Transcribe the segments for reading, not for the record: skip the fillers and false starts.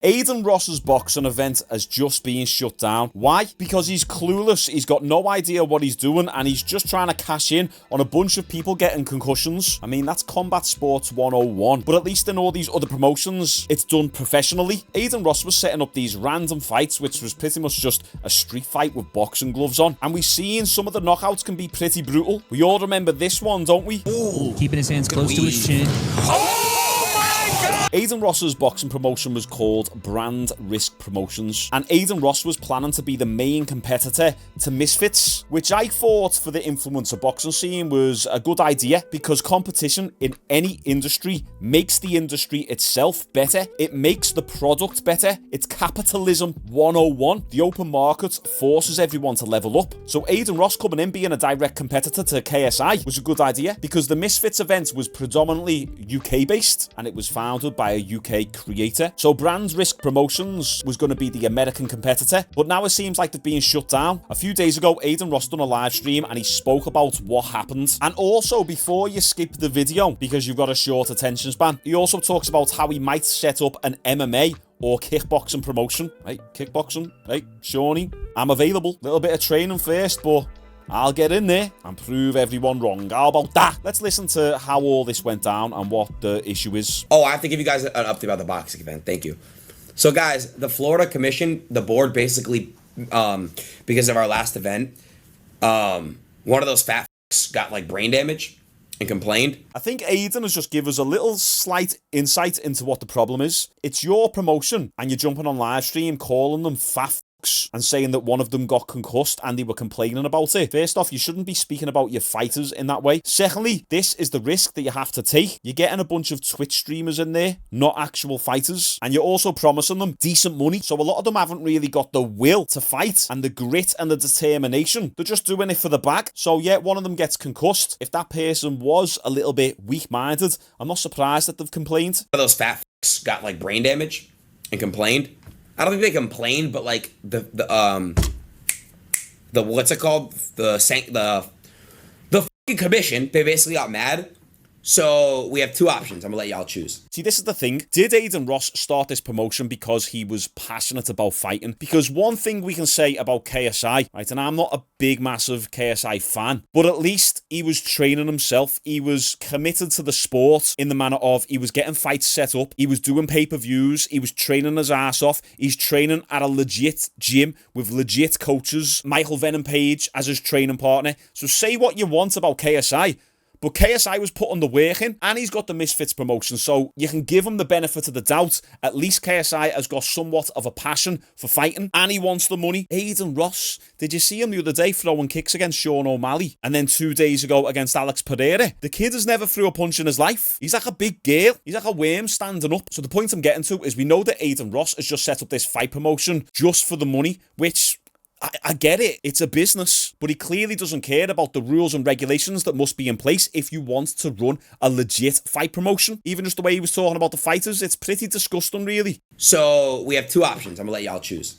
Adin Ross's boxing event has just been shut down. Why? Because he's clueless, he's got no idea what he's doing, and he's just trying to cash in on a bunch of people getting concussions. I mean, that's combat sports 101, but at least in all these other promotions, it's done professionally. Adin Ross was setting up these random fights, which was pretty much just a street fight with boxing gloves on, and we've seen some of the knockouts can be pretty brutal. We all remember this one, don't we? Ooh, keeping his hands close to his chin. Adin Ross's boxing promotion was called Brand Risk Promotions, and Adin Ross was planning to be the main competitor to Misfits, which I thought for the influencer boxing scene was a good idea, because competition in any industry makes the industry itself better. It makes the product better. It's capitalism 101. The open market forces everyone to level up. So Adin Ross coming in being a direct competitor to KSI was a good idea, because the Misfits event was predominantly UK based, and it was founded by a UK creator. So Brand Risk Promotions was going to be the American competitor, but now it seems like they're being shut down. A few days ago, Adin Ross done a live stream and he spoke about what happened. And also, before you skip the video, because you've got a short attention span, he also talks about how he might set up an MMA or kickboxing promotion. Hey, kickboxing, hey, Shawnee, I'm available. Little bit of training first, but I'll get in there and prove everyone wrong. How about that? Let's listen to how all this went down and what the issue is. Oh, I have to give you guys an update about the boxing event. Thank you. So, guys, the Florida Commission, the board basically, because of our last event, one of those fat f***s got like brain damage and complained. I think Adin has just given us a little slight insight into what the problem is. It's your promotion and you're jumping on live stream calling them fat and saying that one of them got concussed and they were complaining about it. First off, you shouldn't be speaking about your fighters in that way. Secondly, this is the risk that you have to take. You're getting a bunch of Twitch streamers in there, not actual fighters, and you're also promising them decent money. So a lot of them haven't really got the will to fight and the grit and the determination. They're just doing it for the bag. So yeah, one of them gets concussed. If that person was a little bit weak-minded, I'm not surprised that they've complained. One of those fat f***s got like brain damage and complained. I don't think they complained, but like the what's it called? The fucking commission, they basically got mad. So we have two options. I'm gonna let y'all choose. See, this is the thing. Did Adin Ross start this promotion because he was passionate about fighting? Because one thing we can say about KSI, right, and I'm not a big, massive KSI fan, but at least he was training himself. He was committed to the sport in the manner of he was getting fights set up. He was doing pay-per-views. He was training his ass off. He's training at a legit gym with legit coaches. Michael Venom Page as his training partner. So say what you want about KSI, but KSI was putting the work in, and he's got the Misfits promotion, so you can give him the benefit of the doubt. At least KSI has got somewhat of a passion for fighting, and he wants the money. Adin Ross, did you see him the other day throwing kicks against Sean O'Malley? And then 2 days ago against Alex Pereira? The kid has never threw a punch in his life. He's like a big girl. He's like a worm standing up. So the point I'm getting to is we know that Adin Ross has just set up this fight promotion just for the money, which I get it, it's a business, but he clearly doesn't care about the rules and regulations that must be in place if you want to run a legit fight promotion. Even just the way he was talking about the fighters, it's pretty disgusting, really. So we have two options. I'm gonna let y'all choose.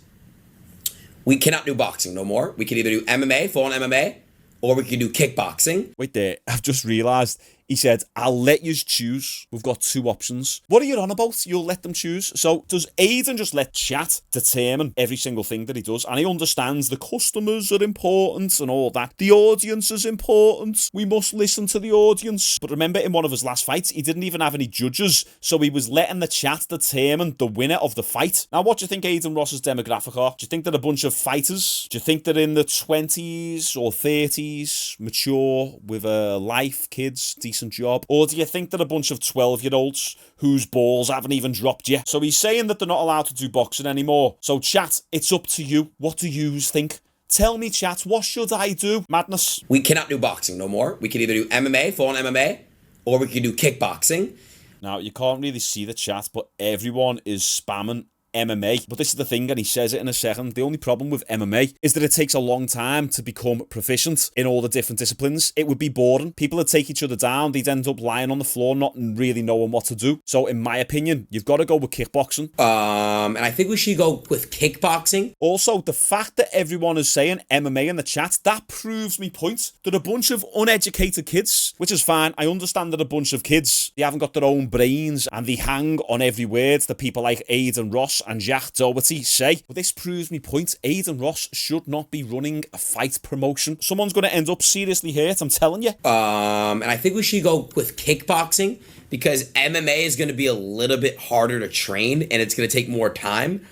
We cannot do boxing no more. We can either do MMA, full-on MMA, or we can do kickboxing. Wait there, I've just realised. He said, I'll let you choose. We've got two options. What are you on about? You'll let them choose. So does Adin just let chat determine every single thing that he does? And he understands the customers are important and all that. The audience is important. We must listen to the audience. But remember, in one of his last fights, he didn't even have any judges. So he was letting the chat determine the winner of the fight. Now, what do you think Adin Ross's demographic are? Do you think they're a bunch of fighters? Do you think they're in the 20s or 30s, mature, with a life, kids, decent job? Or do you think they're a bunch of 12-year-olds whose balls haven't even dropped yet? So he's saying that they're not allowed to do boxing anymore. So chat, it's up to you. What do yous think? Tell me, chat, what should I do? Madness. We cannot do boxing no more. We can either do MMA, full-on MMA, or we can do kickboxing. Now, you can't really see the chat, but everyone is spamming MMA. But this is the thing, and he says it in a second, the only problem with MMA is that it takes a long time to become proficient in all the different disciplines. It would be boring. People would take each other down. They'd end up lying on the floor, not really knowing what to do. So in my opinion, you've got to go with kickboxing. And I think we should go with kickboxing. Also, the fact that everyone is saying MMA in the chat, that proves me point. They're a bunch of uneducated kids, which is fine. I understand they're a bunch of kids. They haven't got their own brains and they hang on every word that people like Adin Ross Ross and Jack Doherty say, well, this proves me point. Adin Ross should not be running a fight promotion. Someone's going to end up seriously hurt, I'm telling you. And I think we should go with kickboxing because MMA is going to be a little bit harder to train and it's going to take more time.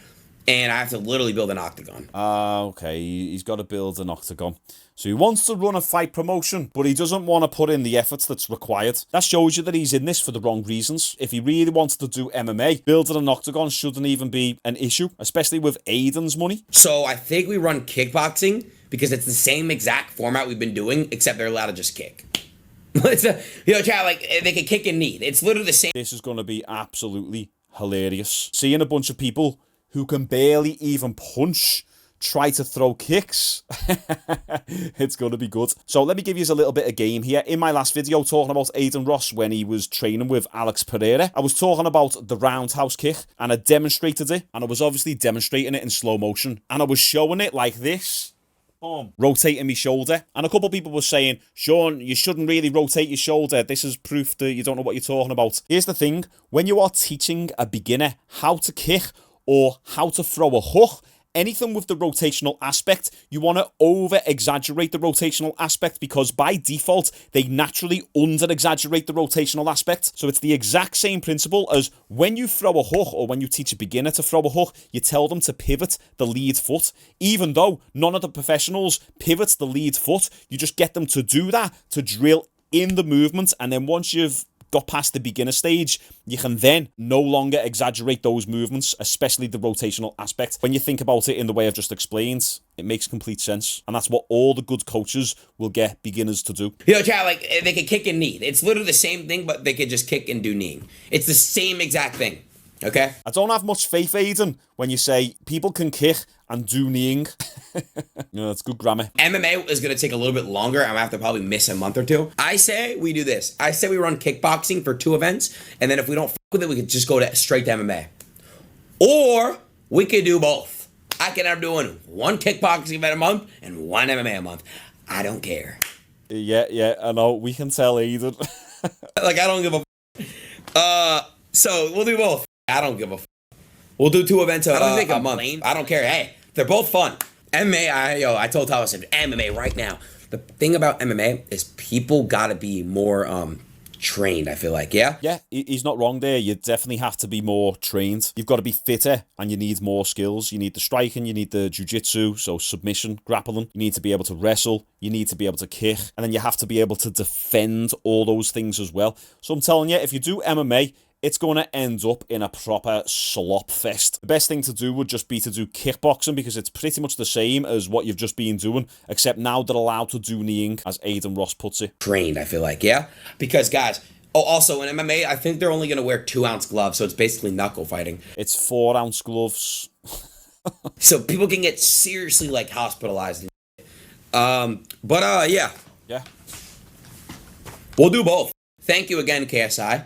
And I have to literally build an octagon. Okay, he's got to build an octagon. So he wants to run a fight promotion, but he doesn't want to put in the effort that's required. That shows you that he's in this for the wrong reasons. If he really wants to do MMA, building an octagon shouldn't even be an issue, especially with Adin's money. So I think we run kickboxing because it's the same exact format we've been doing, except they're allowed to just kick. Chat, like, they can kick and knee. It's literally the same. This is going to be absolutely hilarious. Seeing a bunch of people who can barely even punch try to throw kicks. It's going to be good. So let me give you a little bit of game here. In my last video talking about Adin Ross when he was training with Alex Pereira, I was talking about the roundhouse kick and I demonstrated it, and I was obviously demonstrating it in slow motion, and I was showing it like this. Boom. Rotating my shoulder. And a couple of people were saying, Shaun, you shouldn't really rotate your shoulder. This is proof that you don't know what you're talking about. Here's the thing. When you are teaching a beginner how to kick or how to throw a hook, anything with the rotational aspect, you want to over-exaggerate the rotational aspect because by default, they naturally under-exaggerate the rotational aspect. So it's the exact same principle as when you throw a hook or when you teach a beginner to throw a hook, you tell them to pivot the lead foot. Even though none of the professionals pivot the lead foot, you just get them to do that, to drill in the movement, and then once you've got past the beginner stage, you can then no longer exaggerate those movements, especially the rotational aspect. When you think about it in the way I've just explained, it makes complete sense. And that's what all the good coaches will get beginners to do. Chat, like, they can kick and knee. It's literally the same thing, but they could just kick and do kneeing. It's the same exact thing. Okay? I don't have much faith, Adin, when you say people can kick and do kneeing. That's good grammar. MMA is going to take a little bit longer. I'm going to have to probably miss a month or two. I say we do this. I say we run kickboxing for 2 events, and then if we don't fuck with it, we could just go straight to MMA. Or we could do both. I could end up doing 1 kickboxing event a month and 1 MMA a month. I don't care. Yeah, I know. We can tell Adin. Like, I don't give a so we'll do both. I don't give a We'll do 2 events a month. I don't care. Hey, they're both fun. MMA, I told Thomas, I said, MMA right now. The thing about MMA is people gotta be more trained, I feel like, yeah? Yeah, he's not wrong there. You definitely have to be more trained. You've got to be fitter and you need more skills. You need the striking, you need the jiu-jitsu, so submission, grappling. You need to be able to wrestle, you need to be able to kick, and then you have to be able to defend all those things as well. So I'm telling you, if you do MMA, it's going to end up in a proper slop fest. The best thing to do would just be to do kickboxing because it's pretty much the same as what you've just been doing, except now they're allowed to do kneeing, as Adin Ross puts it. Trained, I feel like, yeah? Because, guys, also in MMA, I think they're only going to wear 2-ounce gloves, so it's basically knuckle fighting. It's 4-ounce gloves. So people can get seriously, like, hospitalized. Yeah. Yeah. We'll do both. Thank you again, KSI.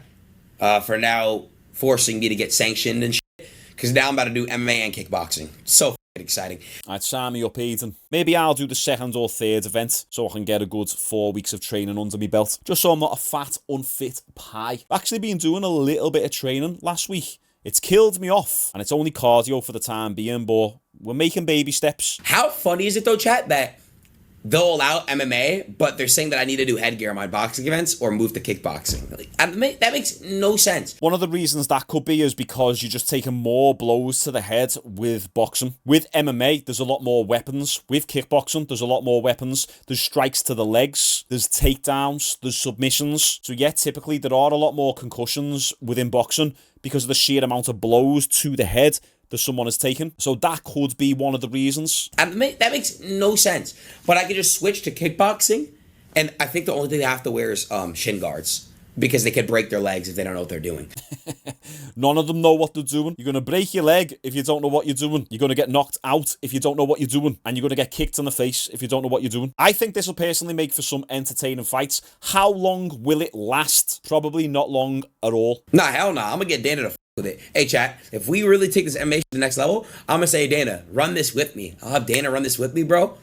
For now forcing me to get sanctioned and shit. Because now I'm about to do MMA and kickboxing. So exciting. I'd sign me up, Adin. Maybe I'll do the 2nd or 3rd event so I can get a good 4 weeks of training under my belt. Just so I'm not a fat, unfit pie. I've actually been doing a little bit of training last week. It's killed me off. And it's only cardio for the time being, but we're making baby steps. How funny is it though, chat, that they'll allow MMA, but they're saying that I need to do headgear on my boxing events or move to kickboxing. Like, that makes no sense. One of the reasons that could be is because you're just taking more blows to the head with boxing. With MMA, there's a lot more weapons. With kickboxing, there's a lot more weapons. There's strikes to the legs, there's takedowns, there's submissions. So yeah, typically there are a lot more concussions within boxing because of the sheer amount of blows to the head that someone has taken. So that could be one of the reasons. That makes no sense. But I could just switch to kickboxing, and I think the only thing they have to wear is shin guards, because they could break their legs if they don't know what they're doing. None of them know what they're doing. You're going to break your leg if you don't know what you're doing. You're going to get knocked out if you don't know what you're doing. And you're going to get kicked in the face if you don't know what you're doing. I think this will personally make for some entertaining fights. How long will it last? Probably not long at all. Nah, hell nah. I'm going to get Dana to with it. Hey, chat, if we really take this MMA to the next level, I'm going to say, Dana, run this with me. I'll have Dana run this with me, bro.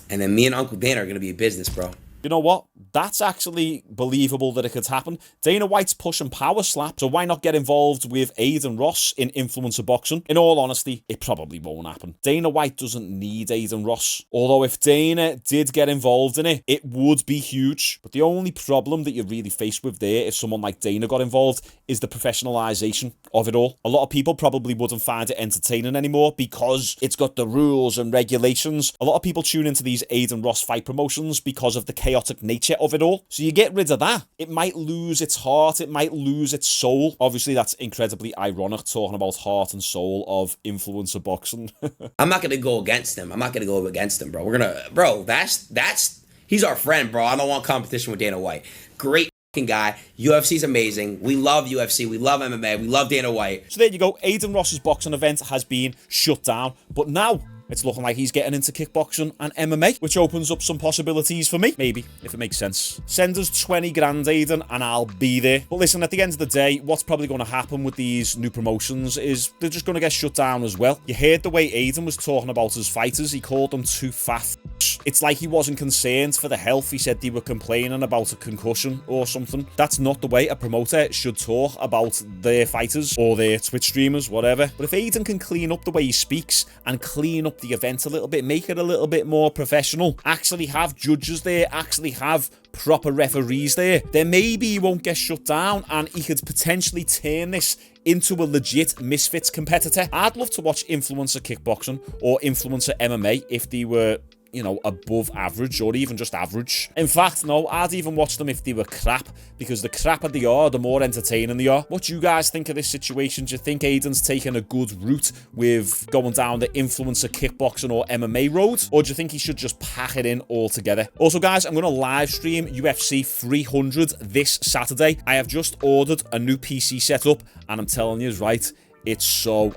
And then me and Uncle Dana are going to be a business, bro. you know what? That's actually believable that it could happen. Dana White's pushing power slap, so why not get involved with Adin Ross in influencer boxing? In all honesty, it probably won't happen. Dana White doesn't need Adin Ross. Although if Dana did get involved in it, it would be huge. But the only problem that you're really faced with there, if someone like Dana got involved, is the professionalization of it all. A lot of people probably wouldn't find it entertaining anymore because it's got the rules and regulations. A lot of people tune into these Adin Ross fight promotions because of the chaotic nature of it all. So you get rid of that, it might lose its heart, it might lose its soul. Obviously, that's incredibly ironic, talking about heart and soul of influencer boxing. I'm not gonna go against him. Bro. He's our friend, bro. I don't want competition with Dana White. Great guy. UFC's amazing. We love UFC. We love MMA. We love Dana White. So there you go. Adin Ross's boxing event has been shut down, but now it's looking like he's getting into kickboxing and MMA, which opens up some possibilities for me, maybe, if it makes sense. Send us 20 grand, Adin, and I'll be there. But listen, at the end of the day, what's probably going to happen with these new promotions is they're just going to get shut down as well. You heard the way Adin was talking about his fighters. He called them too fat. It's like he wasn't concerned for the health. He said they were complaining about a concussion or something. That's not the way a promoter should talk about their fighters or their Twitch streamers, whatever. But if Adin can clean up the way he speaks and clean up the event a little bit, make it a little bit more professional, actually have judges there, actually have proper referees there, then maybe he won't get shut down and he could potentially turn this into a legit Misfits competitor. I'd love to watch influencer kickboxing or influencer MMA if they were, you know, above average or even just average. In fact, no, I'd even watch them if they were crap, because the crapper they are, the more entertaining they are. What do you guys think of this situation? Do you think Adin's taking a good route with going down the influencer kickboxing or MMA road? Or do you think he should just pack it in altogether? Also, guys, I'm going to live stream UFC 300 this Saturday. I have just ordered a new PC setup, and I'm telling you, right, it's so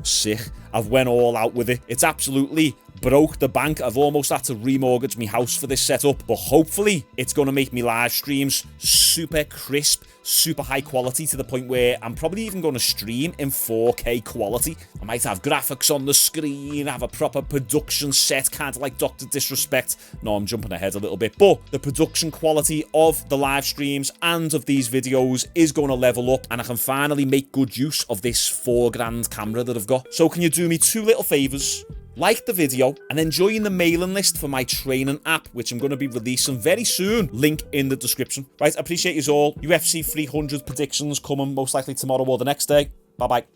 sick. I've went all out with it. It's absolutely broke the bank. I've almost had to remortgage my house for this setup, but hopefully it's going to make me live streams super crisp, super high quality, to the point where I'm probably even going to stream in 4K quality. I might have graphics on the screen, have a proper production set, kind of like Dr. Disrespect. No, I'm jumping ahead a little bit, but the production quality of the live streams and of these videos is going to level up, and I can finally make good use of this $4 camera that I've got. So can you do me two little favors? Like the video and then join the mailing list for my training app, which I'm going to be releasing very soon. Link in the description. Right, I appreciate you all. UFC 300 predictions coming most likely tomorrow or the next day. Bye bye.